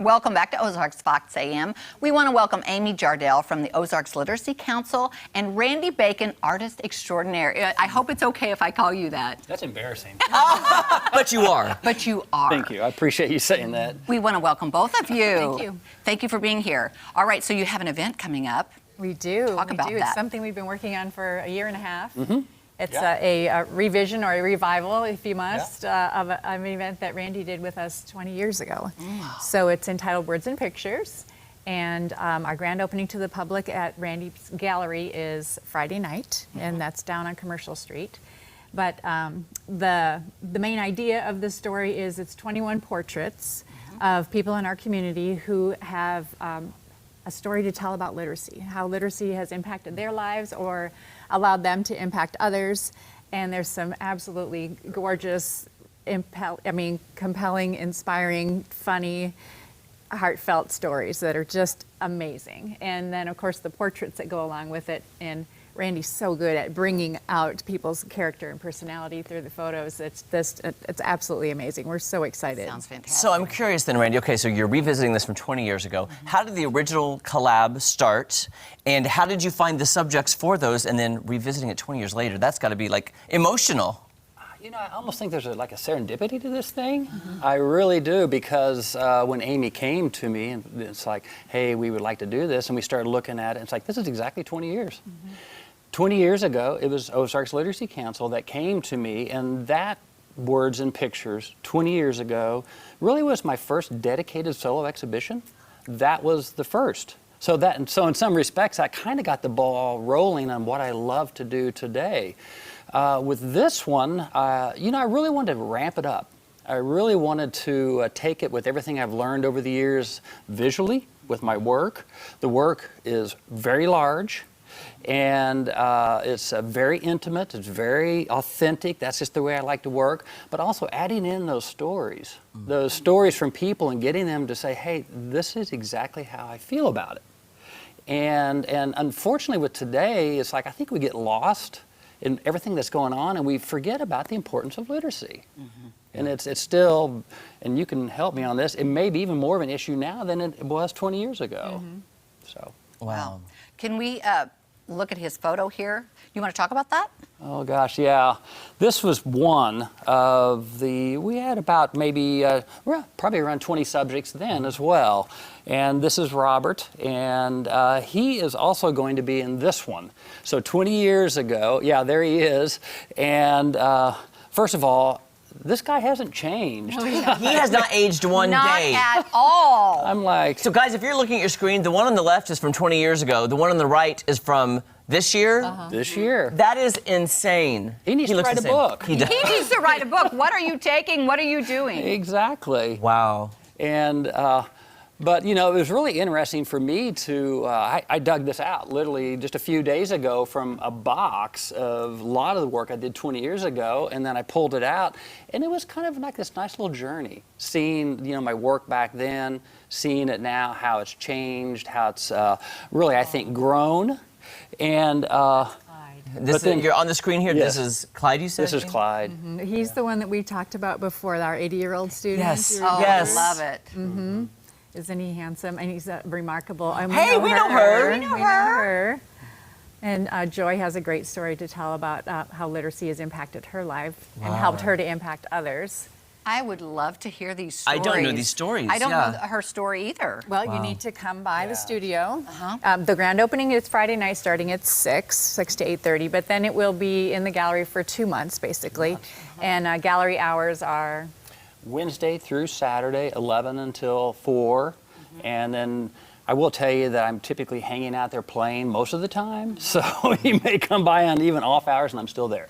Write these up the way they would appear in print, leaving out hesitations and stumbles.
Welcome back to Ozarks Fox AM. We want to welcome Amy Jardell from the Ozarks Literacy Council and Randy Bacon, artist extraordinaire. I hope it's okay if I call you that. That's embarrassing. But you are. But you are. Thank you. I appreciate you saying that. We want to welcome both of you. Thank you. Thank you for being here. All right, so you have an event coming up. We do. Talk about that. It's something we've been working on for a year and a half. Mm-hmm. It's Yeah. a revision or a revival, if you must, of an event that Randy did with us 20 years ago. So it's entitled Words and Pictures. And our grand opening to the public at Randy's Gallery is Friday night, and that's down on Commercial Street. But the main idea of the story is it's 21 portraits of people in our community who have a story to tell about literacy, how literacy has impacted their lives or allowed them to impact others. And there's some absolutely gorgeous, compelling, inspiring, funny, heartfelt stories that are just amazing. And then, of course, the portraits that go along with it. And Randy's so good at bringing out people's character and personality through the photos. It's absolutely amazing. We're so excited. Sounds fantastic. So I'm curious then, Randy, okay, so you're revisiting this from 20 years ago. How did the original collab start? And how did you find the subjects for those and then revisiting it 20 years later? That's got to be like emotional. You know, I almost think there's like a serendipity to this thing. I really do, because when Amy came to me, and it's like, hey, we would like to do this, and we started looking at it, it's like, this is exactly 20 years. 20 years ago, it was Ozarks Literacy Council that came to me, and that Words and Pictures, 20 years ago, really was my first dedicated solo exhibition. That was the first. So in some respects, I kind of got the ball rolling on what I love to do today. With this one, you know, I really wanted to ramp it up. I really wanted to take it with everything I've learned over the years visually with my work. The work is very large, and it's very intimate, it's very authentic. That's just the way I like to work. But also adding in those stories from people and getting them to say, hey, this is exactly how I feel about it. And unfortunately with today, it's like I think we get lost in everything that's going on, and we forget about the importance of literacy. And it's still, and you can help me on this, it may be even more of an issue now than it was 20 years ago. So. Wow. Can we look at his photo here? You want to talk about that? Oh gosh, yeah. This was one of the, we had about maybe, probably around 20 subjects then as well. And this is Robert, and he is also going to be in this one. So 20 years ago, yeah, there he is. And first of all, this guy hasn't changed. He has not aged one day. Not at all. I'm like... So guys, if you're looking at your screen, the one on the left is from 20 years ago. The one on the right is from this year. This year. That is insane. He needs to looks write the a same. book. He does. He needs to write a book. What are you taking? What are you doing? Exactly. Wow. And, but you know, it was really interesting for me to, I dug this out literally just a few days ago from a box of a lot of the work I did 20 years ago, and then I pulled it out, and it was kind of like this nice little journey, seeing, you know, my work back then, seeing it now, how it's changed, how it's really, I think, grown. And You're on the screen here. Yes. This is Clyde, you said? This is Clyde. He's the one that we talked about before, our 80-year-old student. Yes. You Oh, remember? Yes. love it. Isn't he handsome? And he's remarkable. And Hey, we know her. We know her. And Joy has a great story to tell about how literacy has impacted her life and helped her to impact others. I would love to hear these stories. I don't know these stories. I don't yeah. know her story either. Well, you need to come by the studio. Uh-huh. The grand opening is Friday night starting at 6 to 8:30, but then it will be in the gallery for 2 months, basically. And gallery hours are? Wednesday through Saturday, 11 until 4. And then I will tell you that I'm typically hanging out there playing most of the time. So you may come by on even off hours and I'm still there.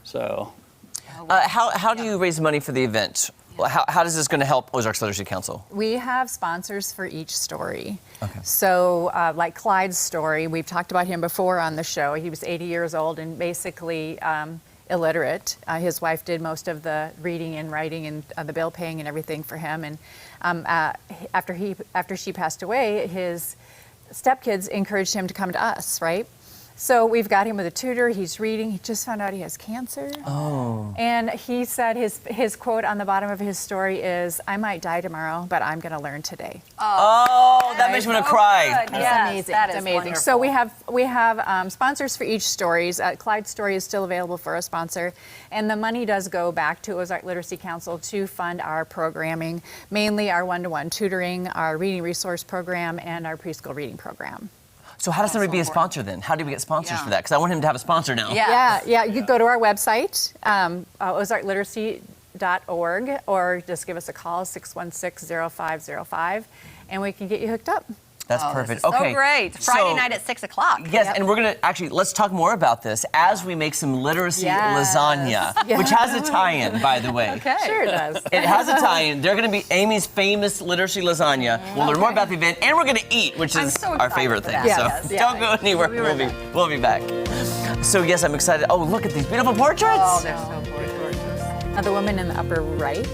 So. How do you raise money for the event? How is this going to help Ozarks Literacy Council? We have sponsors for each story. Okay. So like Clyde's story, we've talked about him before on the show. He was 80 years old and basically illiterate. His wife did most of the reading and writing and the bill paying and everything for him. And after she passed away, his stepkids encouraged him to come to us, right? So we've got him with a tutor. He's reading. He just found out he has cancer. Oh. And he said his quote on the bottom of his story is, "I might die tomorrow, but I'm going to learn today." Oh, that makes me want to cry. Good. It's Yes, amazing. that It's is amazing. So we have sponsors for each stories. Clyde's story is still available for a sponsor, and the money does go back to Ozark Literacy Council to fund our programming, mainly our one-to-one tutoring, our reading resource program, and our preschool reading program. So how does somebody be a sponsor then? How do we get sponsors for that? Because I want him to have a sponsor now. Yeah. You could go to our website, ozarkliteracy.org, or just give us a call, 616-0505, and we can get you hooked up. That's Oh, perfect. this is Okay. So great. Friday So- night at 6 o'clock. Yes, and we're going to actually, let's talk more about this as we make some literacy Yes. lasagna, which has a tie-in, by the way. Okay. Sure it does. It has a tie-in. They're going to be Amy's famous literacy lasagna. We'll learn more about the event, and we're going to eat, which I'm is so our excited favorite for thing. that. So Yes. don't go anywhere. We'll be back. So yes, I'm excited. Oh, look at these beautiful portraits. Oh, they're so gorgeous. Now the woman in the upper right